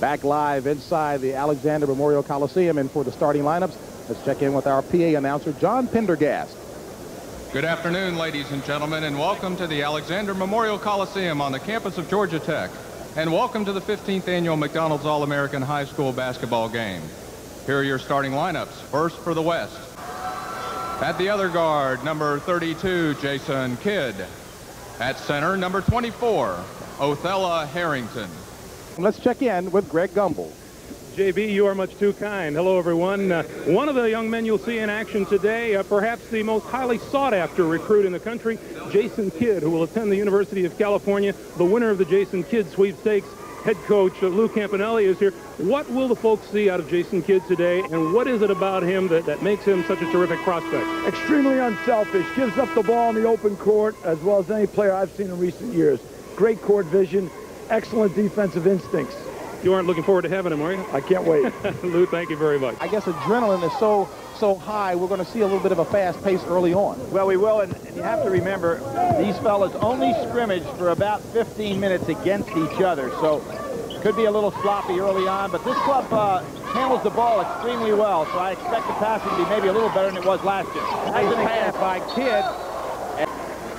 Back live inside the Alexander Memorial Coliseum, and for the starting lineups, let's check in with our PA announcer, John Pendergast. Good afternoon, ladies and gentlemen, and welcome to the Alexander Memorial Coliseum on the campus of Georgia Tech. And welcome to the 15th annual McDonald's All-American High School basketball game. Here are your starting lineups. First for the West. At the other guard, number 32, Jason Kidd. At center, number 24, Othella Harrington. Let's check in with Greg Gumbel. JB, you are much too kind. Hello, everyone. One of the young men you'll see in action today, perhaps the most highly sought-after recruit in the country, Jason Kidd, who will attend the University of California, the winner of the Jason Kidd sweepstakes. Head coach Lou Campanelli is here. What will the folks see out of Jason Kidd today, and what is it about him that makes him such a terrific prospect? Extremely unselfish, gives up the ball in the open court as well as any player I've seen in recent years. Great court vision, excellent defensive instincts. You aren't looking forward to having him, are you? I can't wait. Lou, thank you very much. I guess adrenaline is so high, we're going to see a little bit of a fast pace early on. Well, we will, and you have to remember, these fellas only scrimmaged for about 15 minutes against each other, so could be a little sloppy early on, but this club handles the ball extremely well, so I expect the passing to be maybe a little better than it was last year. Nice pass by Kidd.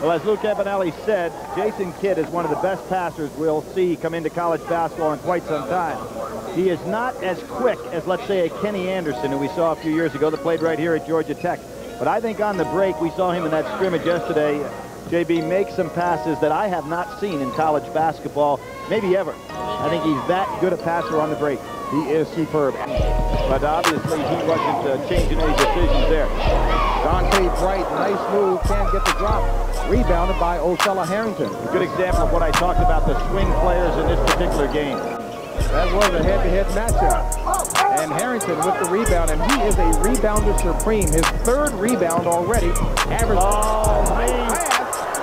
Well, as Lou Campanelli said, Jason Kidd is one of the best passers we'll see come into college basketball in quite some time. He is not as quick as, let's say, a Kenny Anderson, who we saw a few years ago that played right here at Georgia Tech. But I think on the break, we saw him in that scrimmage yesterday, JB, make some passes that I have not seen in college basketball, maybe ever. I think he's that good a passer on the break. He is superb. But obviously, he wasn't changing any decisions there. Dante Bright, nice move, can't get the drop. Rebounded by Othella Harrington. A good example of what I talked about, the swing players in this particular game. That was a head-to-head matchup. And Harrington with the rebound, and he is a rebounder supreme. His third rebound already. Average. Oh, man.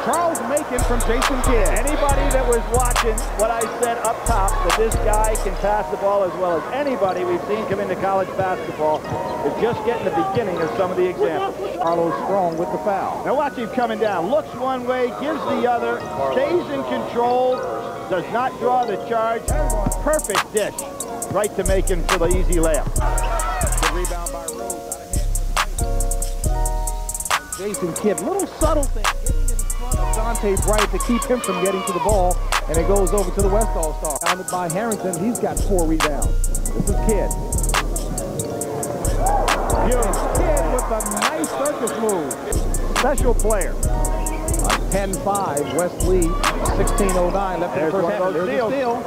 Charles Macon from Jason Kidd. Anybody that was watching what I said up top, that this guy can pass the ball as well as anybody we've seen come into college basketball, is just getting the beginning of some of the examples. Carlos Strong with the foul. Now watch him coming down. Looks one way, gives the other, stays in control, does not draw the charge. Perfect dish. Right to Macon for the easy layup. Good rebound by Rose. Jason Kidd, little subtle thing. Dante Bright to keep him from getting to the ball, and it goes over to the West All-Star. Founded by Harrington, he's got 4 rebounds. This is Kidd. Kidd with a nice circus move. Special player. 10-5, West lead, 16:09 left in the first half. There's a steal.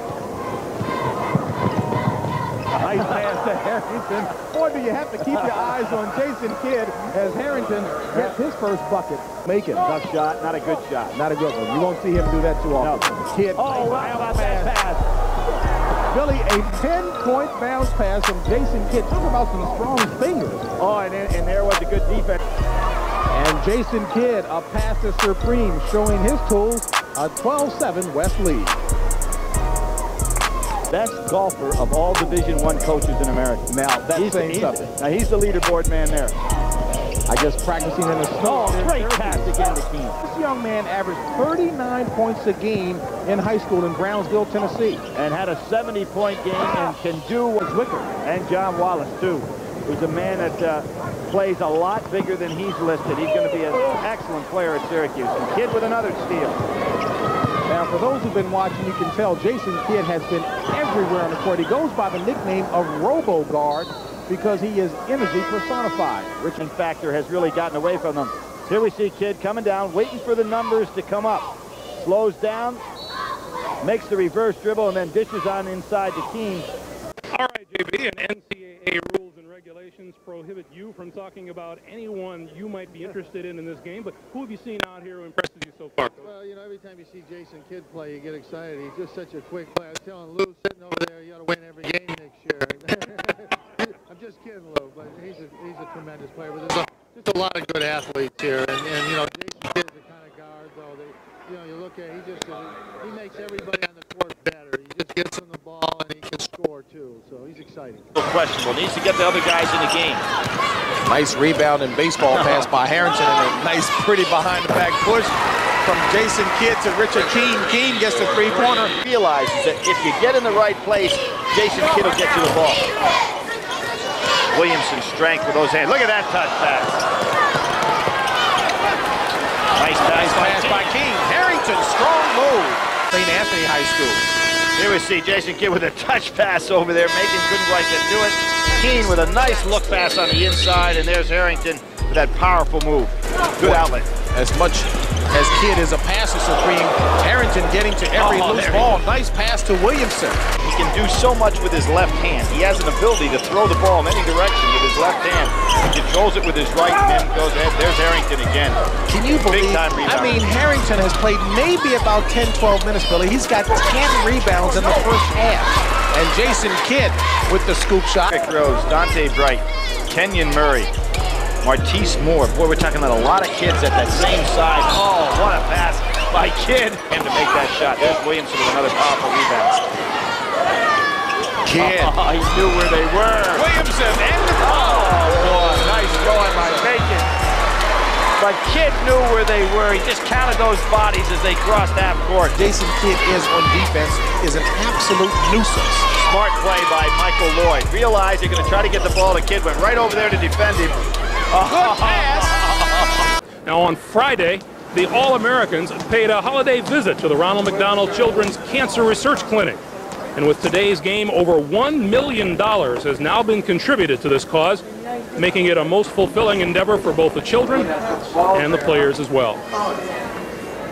Nice pass to Harrington. Boy, do you have to keep your eyes on Jason Kidd as Harrington gets his first bucket. Macon. Tough shot, not a good shot. Not a good one. You won't see him do that too often. No. Kidd. Oh, how about that pass? Billy, a 10-point bounce pass from Jason Kidd. Talk about some strong fingers. Oh, and there was a good defense. And Jason Kidd, a passer supreme, showing his tools, a 12-7 West lead. Best golfer of all Division I coaches in America. Now, that's saying something. Now, he's the leaderboard man there. I guess practicing in the snow. Oh, great pass again to Keene. This young man averaged 39 points a game in high school in Brownsville, Tennessee. And had a 70-point game and can do what Wicker. And John Wallace, too, who's a man that plays a lot bigger than he's listed. He's going to be an excellent player at Syracuse. And Kidd with another steal. Now, for those who've been watching, you can tell Jason Kidd has been everywhere on the court. He goes by the nickname of Robo Guard because he is energy personified. Richmond factor has really gotten away from them. Here we see Kidd coming down, waiting for the numbers to come up. Slows down, makes the reverse dribble, and then dishes on inside to Keene. All right, JB, and NCAA rules and regulations prohibit you from talking about anyone you might be interested in this game, but who have you seen out here who impresses you so far? Well, you know, every time you see Jason Kidd play, you get excited. He's just such a quick player. I was telling Lou sitting over there, you got to win every game next year. I'm just kidding, Lou, but he's a tremendous player. But there's just a lot of good athletes here, and you know, Jason Kidd's the kind of guard, though. You look at he makes everybody on the court better. He just gets them the ball, and he can score too. So he's exciting. Questionable. Needs to get the other guys in the game. Nice rebound and baseball pass by Harrington, and a nice, pretty behind-the-back push from Jason Kidd to Richard Keene. Keene gets the three-pointer. Realizes that if you get in the right place, Jason Kidd will get you the ball. Williamson's strength with those hands. Look at that touch pass. Nice pass by King. Harrington, strong move. St. Anthony High School. Here we see Jason Kidd with a touch pass over there. Macon couldn't quite get to it. Keene with a nice look pass on the inside, and there's Harrington with that powerful move. Good outlet. As much as Kidd is a passer supreme, Harrington getting to every loose ball. Nice pass to Williamson. He can do so much with his left hand. He has an ability to throw the ball in any direction with his left hand. He controls it with his right and then goes ahead. There's Harrington again. Can you believe? I mean, Harrington has played maybe about 10, 12 minutes, Billy. He's got 10 rebounds in the first half. And Jason Kidd with the scoop shot. Rick Rose, Dante Bright, Kenyon Murray, Martise Moore. Boy, we're talking about a lot of kids at that same side. Oh, what a pass by Kidd. And to make that shot. There's Williamson with another powerful rebound. Kidd. Oh, he knew where they were. Williamson and the boy, nice going by Macon. But Kidd knew where they were. He just counted those bodies as they crossed half court. Jason Kidd is on defense is an absolute nuisance. Smart play by Michael Lloyd. Realized they're going to try to get the ball to Kidd. Went right over there to defend him. Good pass. Now on Friday, the All-Americans paid a holiday visit to the Ronald McDonald Children's Cancer Research Clinic. And with today's game, over $1 million has now been contributed to this cause, making it a most fulfilling endeavor for both the children and the players as well.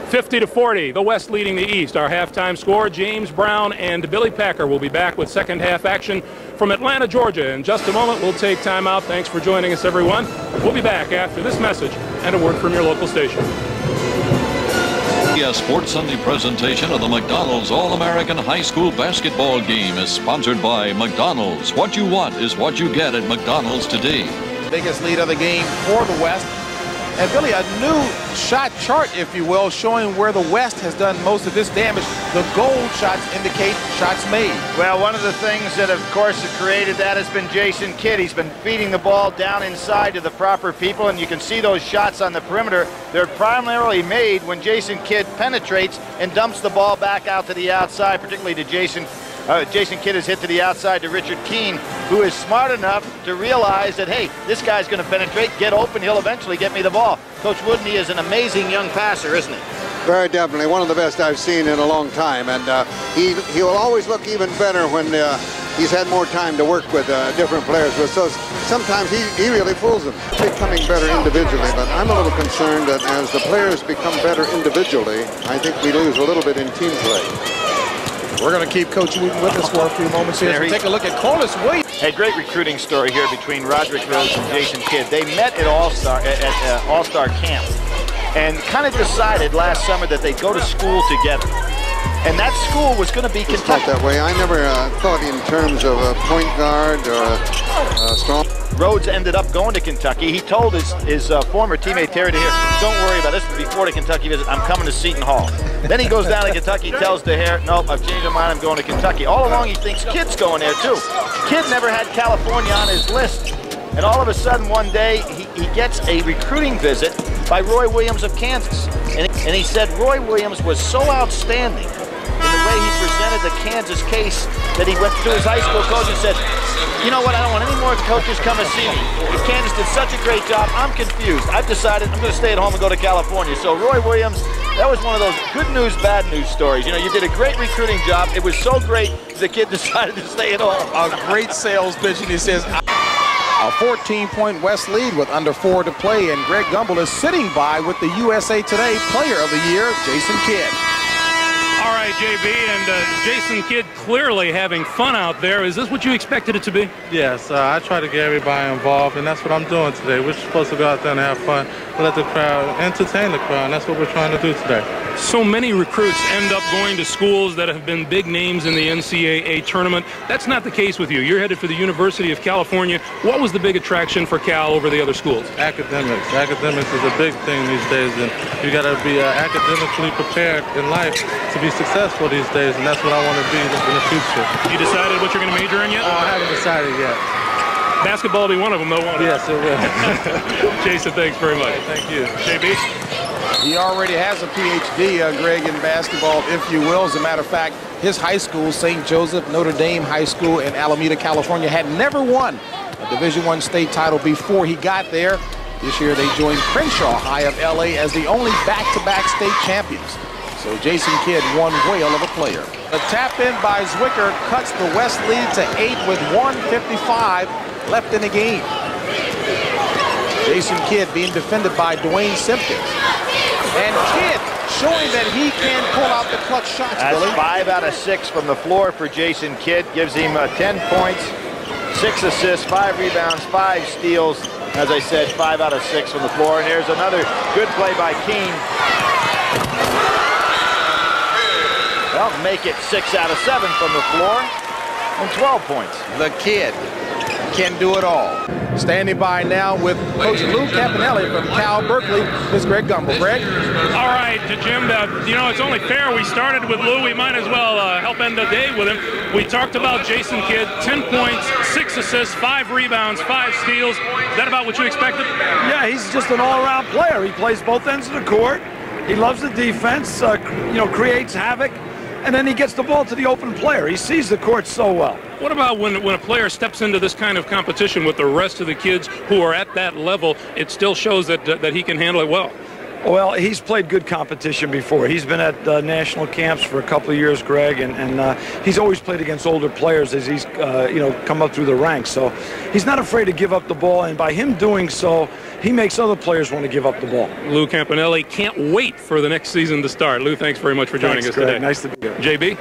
50-40, the West leading the East. Our halftime score, James Brown and Billy Packer will be back with second half action from Atlanta, Georgia. In just a moment, we'll take time out. Thanks for joining us, everyone. We'll be back after this message and a word from your local station. A Sports Sunday presentation of the McDonald's All-American High School basketball game is sponsored by McDonald's. What you want is what you get at McDonald's today. Biggest lead of the game for the West. And Billy, a new shot chart, if you will, showing where the West has done most of its damage. The gold shots indicate shots made. Well, one of the things that, of course, have created that has been Jason Kidd. He's been feeding the ball down inside to the proper people, and you can see those shots on the perimeter. They're primarily made when Jason Kidd penetrates and dumps the ball back out to the outside, particularly to Jason Kidd has hit to the outside to Richard Keene, who is smart enough to realize that, hey, this guy's going to penetrate, get open, he'll eventually get me the ball. Coach Woodney is an amazing young passer, isn't he? Very definitely. One of the best I've seen in a long time. And he will always look even better when he's had more time to work with different players. So sometimes he really fools them. Becoming better individually, but I'm a little concerned that as the players become better individually, I think we lose a little bit in team play. We're going to keep Coach Wooten with us for a few moments here. So take a look at Corliss Williams. A great recruiting story here between Roderick Rose and Jason Kidd. They met at All-Star Camp and kind of decided last summer that they'd go to school together. And that school was going to be Kentucky. That way. I never thought in terms of a point guard or a strong. Rhodes ended up going to Kentucky. He told his former teammate Terry DeHare, don't worry about this. Before the Kentucky visit, I'm coming to Seton Hall. Then he goes down to Kentucky, tells DeHare, nope, I've changed my mind, I'm going to Kentucky. All along he thinks Kidd's going there too. Kidd never had California on his list. And all of a sudden one day he gets a recruiting visit by Roy Williams of Kansas. And he said Roy Williams was so outstanding in the way he presented the Kansas case that he went to his high school coach and said, you know what, I don't want any more coaches come and see me. Kansas did such a great job, I'm confused. I've decided I'm going to stay at home and go to California. So Roy Williams, that was one of those good news, bad news stories. You know, you did a great recruiting job. It was so great, the kid decided to stay at home. A great sales pitch, and he says, a 14-point West lead with under 4 to play, and Greg Gumbel is sitting by with the USA Today Player of the Year, Jason Kidd. All right, JB, and Jason Kidd clearly having fun out there. Is this what you expected it to be? Yes, I try to get everybody involved, and that's what I'm doing today. We're supposed to go out there and have fun, let the crowd entertain the crowd, and that's what we're trying to do today. So many recruits end up going to schools that have been big names in the NCAA tournament. That's not the case with you. You're headed for the University of California. What was the big attraction for Cal over the other schools? Academics. Academics is a big thing these days, and you got to be academically prepared in life to be successful these days, and that's what I want to be in the future. You decided what you're going to major in yet? I haven't decided yet. Basketball will be one of them, though, won't it? Yes, it will. Jason, thanks very much. Thank you. JB? He already has a PhD, Greg, in basketball, if you will. As a matter of fact, his high school, St. Joseph Notre Dame High School in Alameda, California, had never won a Division I state title before he got there. This year they joined Crenshaw High of LA as the only back-to-back state champions. So Jason Kidd, one whale of a player. A tap in by Zwicker cuts the West lead to 8 with 1:55 left in the game. Jason Kidd being defended by Dwayne Simpkins. And Kidd showing that he can pull out the clutch shots, That's Billy. 5 out of 6 from the floor for Jason Kidd. Gives him 10 points, 6 assists, 5 rebounds, 5 steals. As I said, 5 out of 6 from the floor. And here's another good play by Keene. Well, make it 6 out of 7 from the floor and 12 points. The Kid can do it all. Standing by now with Coach Lou Campanelli from Cal Berkeley is Greg Gumbel. Greg? All right, Jim, you know, it's only fair. We started with Lou. We might as well help end the day with him. We talked about Jason Kidd, 10 points, 6 assists, 5 rebounds, 5 steals. Is that about what you expected? Yeah, he's just an all-around player. He plays both ends of the court. He loves the defense, you know, creates havoc, and then he gets the ball to the open player. He sees the court so well. What about when a player steps into this kind of competition with the rest of the kids who are at that level? It still shows that he can handle it well. Well, he's played good competition before. He's been at national camps for a couple of years, Greg, and he's always played against older players as he's you know, come up through the ranks. So he's not afraid to give up the ball, and by him doing so, he makes other players want to give up the ball. Lou Campanelli can't wait for the next season to start. Lou, thanks very much for joining us Greg. today. Nice to be here. JB?